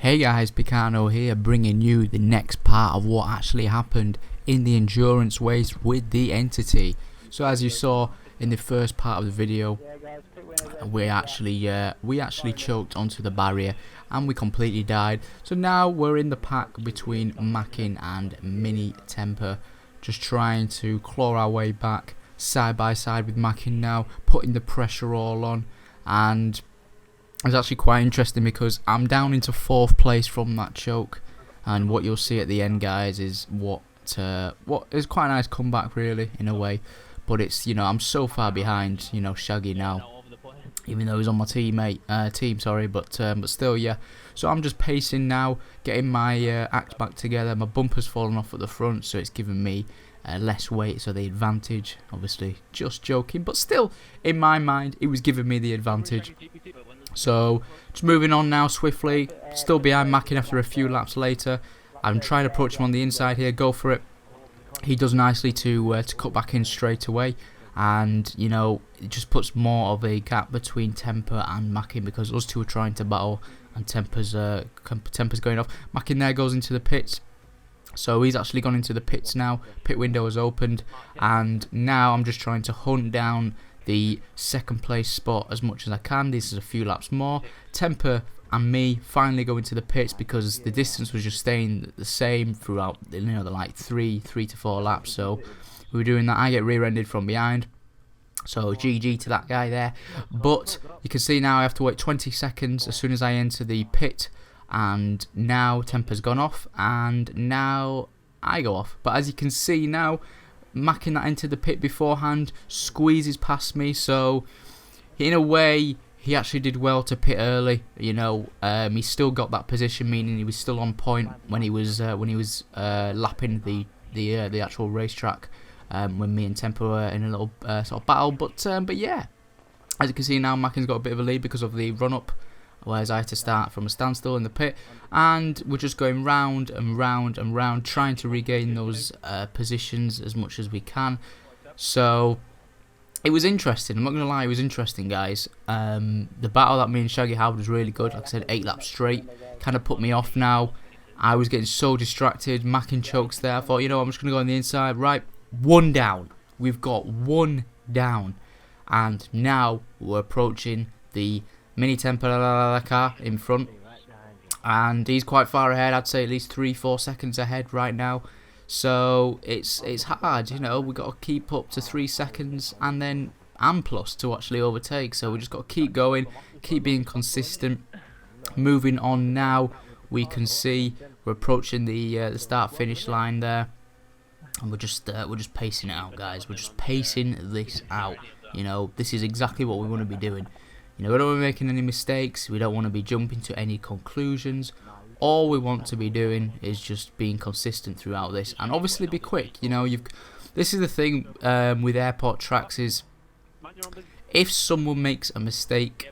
Hey guys, PeeCarNoo here, bringing you the next part of what actually happened in the endurance race with the Enitiy. So as you saw in the first part of the video, we actually choked onto the barrier and we completely died. So now we're in the pack between Mackin and Mini Temper, just trying to claw our way back side by side with Mackin now, putting the pressure all on. And it's actually quite interesting because I'm down into 4th place from that choke, and what you'll see at the end, guys, is what is quite a nice comeback, really, in a way. But it's, I'm so far behind, Shaggy now, even though he's on my team, sorry, but still, yeah. So I'm just pacing now, getting my act back together. My bumper's fallen off at the front, so it's giving me less weight, so the advantage. Obviously, just joking, but still, in my mind, it was giving me the advantage. So, just moving on now swiftly, still behind Mackin after a few laps later. I'm trying to approach him on the inside here, go for it. He does nicely to cut back in straight away, and it just puts more of a gap between Temper and Mackin because us two are trying to battle, and Temper's going off. Mackin there goes into the pits. So he's actually gone into the pits now, pit window has opened, and now I'm just trying to hunt down the 2nd place spot as much as I can. This is a few laps more. Temper and me finally go into the pits because the distance was just staying the same throughout, the like 3 to 4 laps. So we were doing that. I get rear-ended from behind, so GG to that guy there. But you can see now I have to wait 20 seconds as soon as I enter the pit, and now Temper's gone off, and now I go off. But as you can see now, Mackin that entered the pit beforehand squeezes past me, so in a way he actually did well to pit early. He still got that position, meaning he was still on point when he was lapping the actual racetrack when me and Temper were in a little sort of battle. But yeah, as you can see now, Mackin's got a bit of a lead because of the run up, whereas I had to start from a standstill in the pit, and we're just going round and round and round, trying to regain those positions as much as we can. So it was interesting. I'm not going to lie, it was interesting, guys. The battle that me and Shaggy had was really good. Like I said, 8 laps straight, kind of put me off now. I was getting so distracted. Mackin chokes there. I thought, I'm just going to go on the inside. Right, 1 down. We've got 1 down, and now we're approaching the Mini Temper car in front, and he's quite far ahead. I'd say at least 3-4 seconds ahead right now. So it's hard, we've got to keep up to 3 seconds and then plus to actually overtake. So we just got to keep going, keep being consistent. Moving on now, we can see we're approaching the start finish line there, and we're just pacing it out, guys. We're just pacing this out. This is exactly what we want to be doing. We don't want to be making any mistakes. We don't want to be jumping to any conclusions. All we want to be doing is just being consistent throughout this, and obviously be quick. This is the thing with airport tracks is, if someone makes a mistake,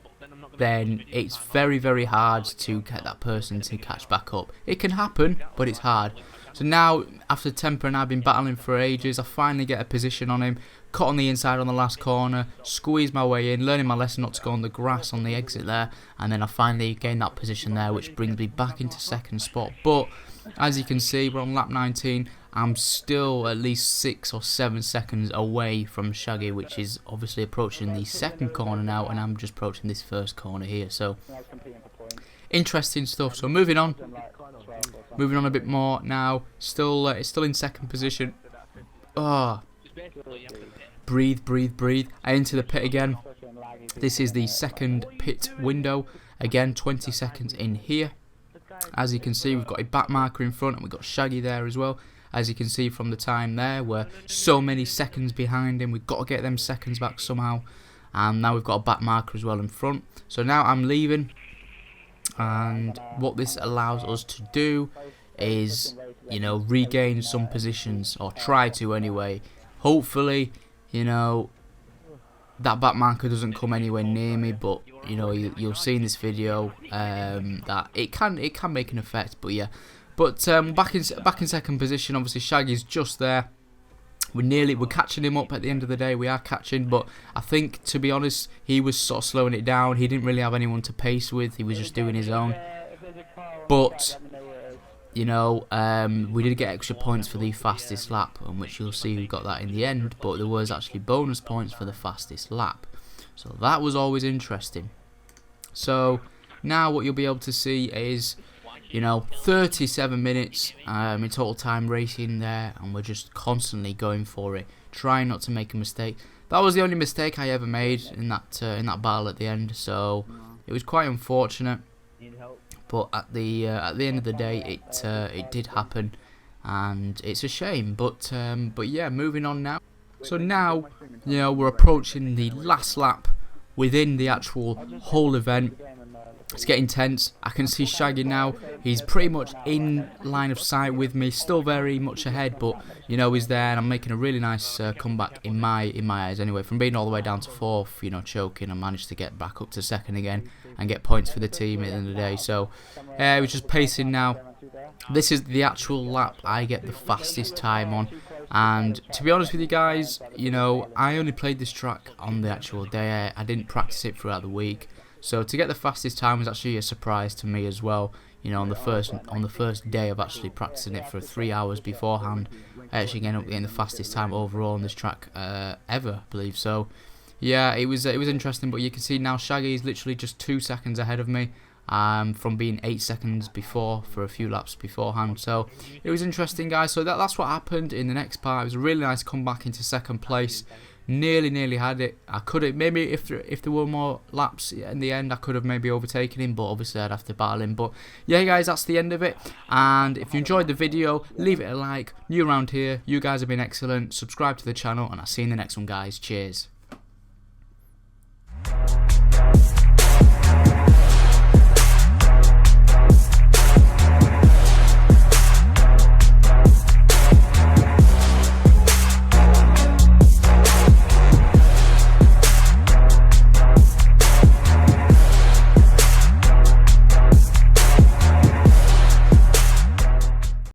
then it's very, very hard to get that person to catch back up. It can happen, but it's hard. So now, after Temper and I have been battling for ages, I finally get a position on him, cut on the inside on the last corner, squeeze my way in, learning my lesson not to go on the grass on the exit there, and then I finally gain that position there, which brings me back into 2nd spot. But as you can see, we're on lap 19. I'm still at least 6 or 7 seconds away from Shaggy, which is obviously approaching the 2nd corner now, and I'm just approaching this 1st corner here. So interesting stuff. So moving on a bit more now. Still in 2nd position. Breathe. I enter the pit again. This is the 2nd pit window. Again, 20 seconds in here. As you can see, we've got a back marker in front, and we've got Shaggy there as well. As you can see from the time there, we're so many seconds behind him. We've got to get them seconds back somehow. And now we've got a back marker as well in front. So now I'm leaving. And what this allows us to do is, regain some positions, or try to anyway. Hopefully, that back marker doesn't come anywhere near me, but you'll see in this video that it can make an effect. But yeah, back in 2nd position. Obviously, Shaggy's just there. We're catching him up at the end of the day. We are catching, but I think, to be honest, he was sort of slowing it down. He didn't really have anyone to pace with. He was just doing his own. but you know, we did get extra points for the fastest lap, on which you'll see we got that in the end, but there was actually bonus points for the fastest lap, so that was always interesting. So now what you'll be able to see is, you know, 37 minutes in total time racing there, and we're just constantly going for it, trying not to make a mistake. That was the only mistake I ever made in that battle at the end, so it was quite unfortunate. But at the end of the day, it did happen, and it's a shame. But yeah, moving on now. So now, you know, we're approaching the last lap within the actual whole event. It's getting tense. I can see Shaggy now. He's pretty much in line of sight with me, still very much ahead, but you know, he's there, and I'm making a really nice comeback in my eyes anyway. From being all the way down to 4th, you know, choking, I managed to get back up to 2nd again and get points for the team at the end of the day. So we're just pacing now. This is the actual lap I get the fastest time on, and to be honest with you guys, you know, I only played this track on the actual day. I didn't practice it throughout the week. So to get the fastest time was actually a surprise to me as well. You know, on the first day of actually practicing it for 3 hours beforehand, I actually ended up getting the fastest time overall on this track ever, I believe. So yeah, it was interesting. But you can see now Shaggy is literally just 2 seconds ahead of me, from being 8 seconds before for a few laps beforehand. So it was interesting, guys. So that's what happened in the next part. It was a really nice comeback into 2nd place. Nearly had it. I could have maybe, if there were more laps in the end, I could have maybe overtaken him, but obviously I'd have to battle him. But yeah, guys, that's the end of it. And if you enjoyed the video, leave it a like. New around here, you guys have been excellent. Subscribe to the channel, and I'll see you in the next one, guys. Cheers.